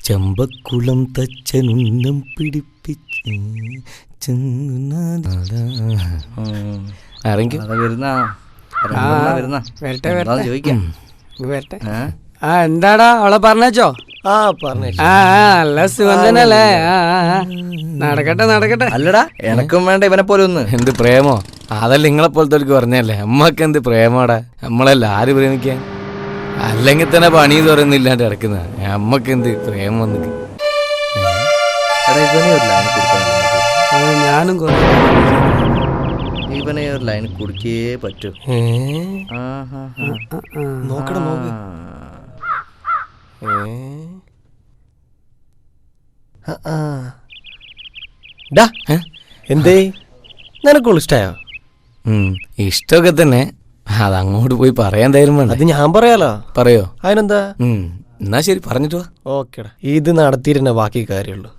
ചമ്പക്കുളം തച്ചനുന്നം പിടിപ്പിച്ച് എന്താടാ അവളെ പറഞ്ഞോ? നല്ല സുഖം തന്നെയല്ലേ? നടക്കട്ടെ നടക്കട്ടെ. അല്ലടാ എനക്കും വേണ്ട ഇവനെ പോലെ ഒന്ന്. എന്ത് പ്രേമോ? അതല്ല നിങ്ങളെ പോലത്തെ പറഞ്ഞല്ലേ അമ്മക്ക് എന്ത് പ്രേമോടാ? നമ്മളല്ല ആര് പ്രേമിക്കാൻ? അല്ലെങ്കിൽ തന്നെ പണി തുറന്നില്ലാണ്ട് കിടക്കുന്ന അമ്മക്ക് എന്ത് പ്രേമം വന്നിട്ട്. ഞാനും ഇവനെ ഒരു ലൈൻ കുടിക്കേ പറ്റൂ. നോക്കണം നോക്ക്. എന്തേ നിനക്കുള്ള ഇഷ്ടായോ? ഇഷ്ടമൊക്കെ തന്നെ. അതങ്ങോട്ട് പോയി പറയാൻ ധൈര്യം വേണ്ട. അത് ഞാൻ പറയാലോ. പറയോ? അതിനെന്താ? എന്നാ ശരി പറഞ്ഞിട്ട് വാ. ഓക്കേടാ. ഇത് നടത്തിയിരുന്ന ബാക്കി കാര്യമുള്ളൂ.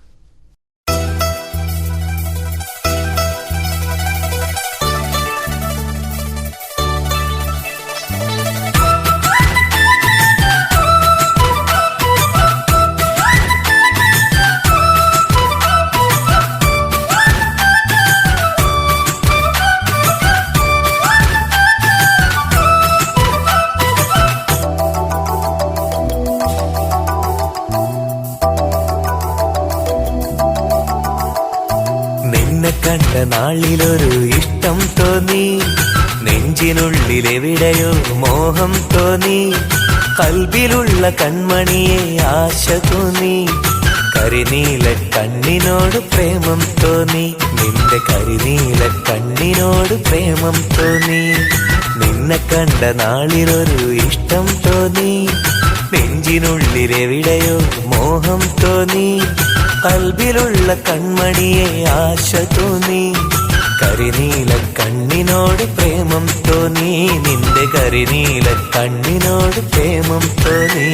കണ്ട നാളിലൊരു ഇഷ്ടം തോന്നി, നെഞ്ചിനുള്ളിലെവിടെയോ മോഹം തോന്നി, കൽബിലുള്ള കൺമണിയെ ആശ തോന്നി, കരിനീല കണ്ണിനോട് പ്രേമം തോന്നി, നിന്റെ കരിനീല കണ്ണിനോട് പ്രേമം തോന്നി. നിന്നെ കണ്ട നാളിലൊരു ഇഷ്ടം തോന്നി, നെഞ്ചിനുള്ളിലെവിടെയോ മോഹം തോന്നി, കൽബിലുള്ള കൺമണിയെ ആശ തോന്നി, കരിനീല കണ്ണിനോട് പ്രേമം തോന്നി, നിന്റെ കരിനീല കണ്ണിനോട് പ്രേമം തോന്നി.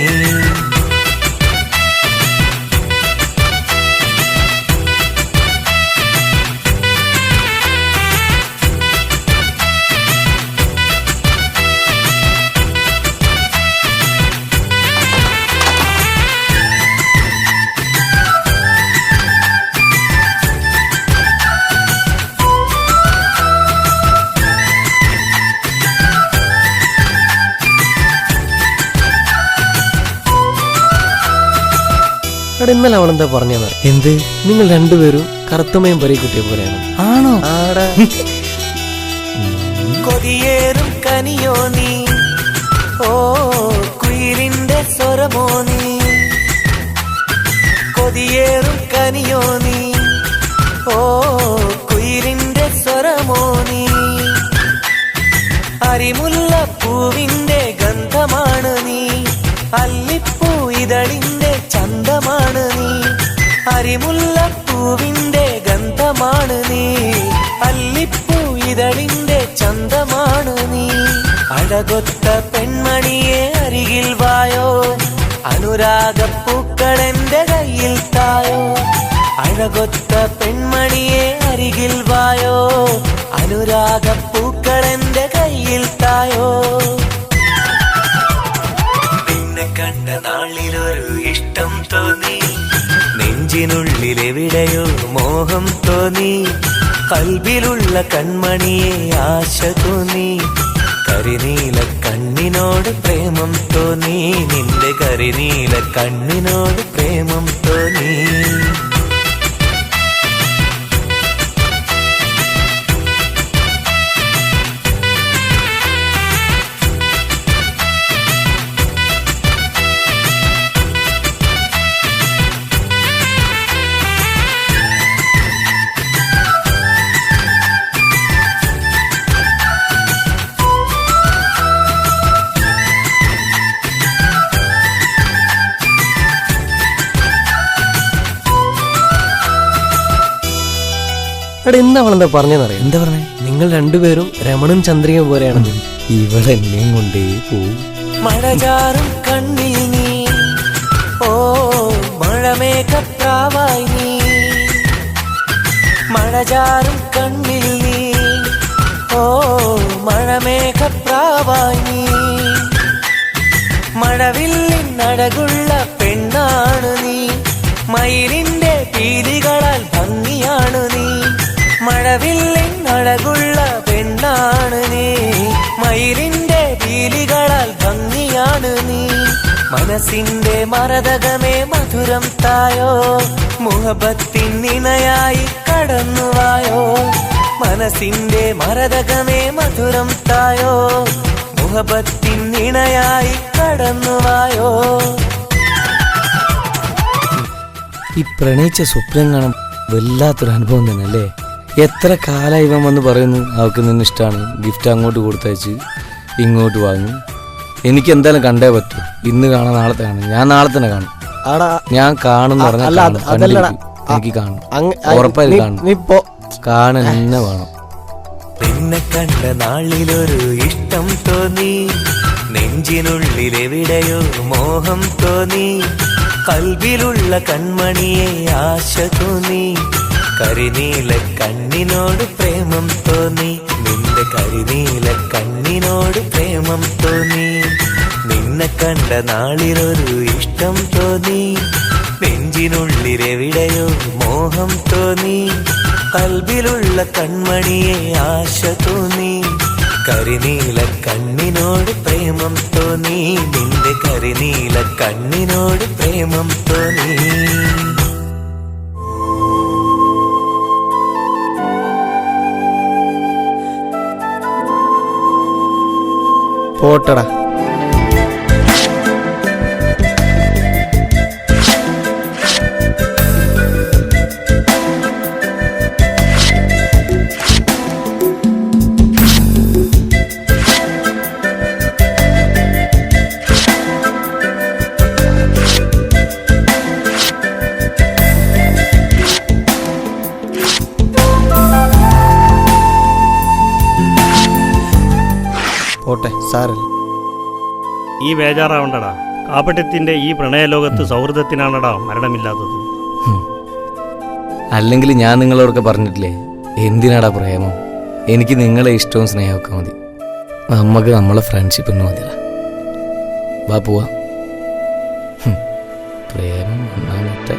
ഇന്നലെ അവളെന്താ പറഞ്ഞെന്ന്? എന്ത്? നിങ്ങൾ രണ്ടുപേരും കറുത്തമയം പരീക്കുട്ടിയെ പോലെയാണ്. ആണോ? ആടാ. കൊതിയേറും കനിയോ നീ, ഓ കുയിലിന്റെ സ്വരമോ നീ, കൊതിയേറും കനിയോ നീ, ഓ കുയിലിന്റെ സ്വരമോ നീ, അരിമുല്ല പൂവിന്റെ ഗന്ധമാണ് നീ, അല്ലിപ്പൂ ഇതളിന്റെ ചന്തമാണ് നീ, അരിമുല്ല പൂവിന്റെ ഗന്ധമാണ് നീ, അല്ലിപ്പൂ ഇതളിന്റെ ചന്തമാണ് നീ. അഴകൊത്ത പെൺമണിയെ അരികിൽ വായോ, അനുരാഗപ്പൂക്കളെന്റെ കയ്യിൽ തായോ, അഴകൊത്ത പെൺമണിയെ അരികിൽ വായോ, അനുരാഗപ്പൂക്കളെന്റെ കയ്യിൽ തായോ. കണ്ട നാളിലൊരു ഇഷ്ടം തോന്നി, നെഞ്ചിനുള്ളിലെവിടെയോ മോഹം തോന്നി, കൽബിലുള്ള കൺമണിയെ ആശ തോന്നി, കരിനീല കണ്ണിനോട് പ്രേമം തോന്നി, നിന്റെ കരിനീല കണ്ണിനോട് പ്രേമം തോന്നി. ഇന്ന് അവളെന്താ പറഞ്ഞെന്നറിയാം? എന്താ പറഞ്ഞേ? നിങ്ങൾ രണ്ടുപേരും രമണും ചന്ദ്രികയും പോലെയാണെന്ന്. ഇവളെന്നെയും കൊണ്ടേ പോവും. മഴചാറും കണ്ണിൽ നീ, ഓ മഴമേഘപ്രാവായി നീ, മഴചാറും കണ്ണിൽ നീ, ഓ മഴമേഘപ്രാവായി നീ, മഴവില്ലിനഴകുള്ള പെണ്ണാണു നീ, മയിലിന്റെ പീലികളാൽ ഭംഗിയാണു നീ. മഴവില്ലിനഴകുള്ള പെണ്ണാണു നീ, മയിലിന്റെ പീലികളാൽ ഭംഗിയാണു നീ. മനസ്സിന്റെ മരതകമേ മധുരം തായോ, മുഹബത്തിൻ ഇണയായി കടന്നുവായോ. മനസ്സിന്റെ മരതകമേ മധുരം തായോ, മുഹബത്തിൻ ഇണയായി കടന്നുവായോ. ഈ പ്രണയിച്ച സ്വപ്നം കാണാൻ വല്ലാത്തൊരു അനുഭവം തന്നെ അല്ലേ. എത്ര കാലമായി ഇവൻ വന്ന് പറയുന്നു അവൾക്ക് നിന്നെ ഇഷ്ടമാണ്, ഗിഫ്റ്റ് അങ്ങോട്ട് കൊടുത്തയച്ച് ഇങ്ങോട്ട് വാങ്ങും. എനിക്ക് എന്തായാലും കണ്ടേ പറ്റൂ. ഇന്ന് കാണാം, നാളത്തെ കാണും. ഞാൻ നാളെ തന്നെ കാണും. ഞാൻ കാണും പറഞ്ഞാൽ എനിക്ക് കാണും, ഉറപ്പായി കാണും. കാണാൻ തന്നെ വേണം. നിന്നെ കണ്ട നാളിലൊരു ഇഷ്ടം തോന്നി, നെഞ്ചിനുള്ളിലെവിടെയോ മോഹം തോന്നി. കൽവിലുള്ള കൺമണിയെ ആശ തോന്നി, കരിനീല കണ്ണിനോട് പ്രേമം തോന്നി. നിന്റെ കരിനീല കണ്ണിനോട് പ്രേമം തോന്നി. നിന്നെ കണ്ട നാളിലൊരു ഇഷ്ടം തോന്നി, നെഞ്ചിനുള്ളിലെവിടെയോ മോഹം തോന്നി. കൽബിലുള്ള കൺമണിയെ ആശ തോന്നി, കരിനീല കണ്ണിനോട് പ്രേമം തോന്നി. നിന്റെ കരിനീല കണ്ണിനോട് പ്രേമം തോന്നി. പോട്ടടാ. പോട്ടെ, സാരല്ല. ഈ ബേജാറാവണ്ടടാ. കാപ്പട്യത്തിന്റെ ഈ പ്രണയലോകത്ത് സൗഹൃദത്തിനാണടാ മരണമില്ലാത്തത്. അല്ലെങ്കിൽ ഞാൻ നിങ്ങളോടൊക്കെ പറഞ്ഞിട്ടില്ലേ, എന്തിനാടാ പ്രേമം? എനിക്ക് നിങ്ങളെ ഇഷ്ടവും സ്നേഹമൊക്കെ മതി. നമുക്ക് നമ്മളെ ഫ്രണ്ട്ഷിപ്പ് എന്ന് മതിടാ. വാ പോവാ. പ്രേമം ഒന്നാമത്തെ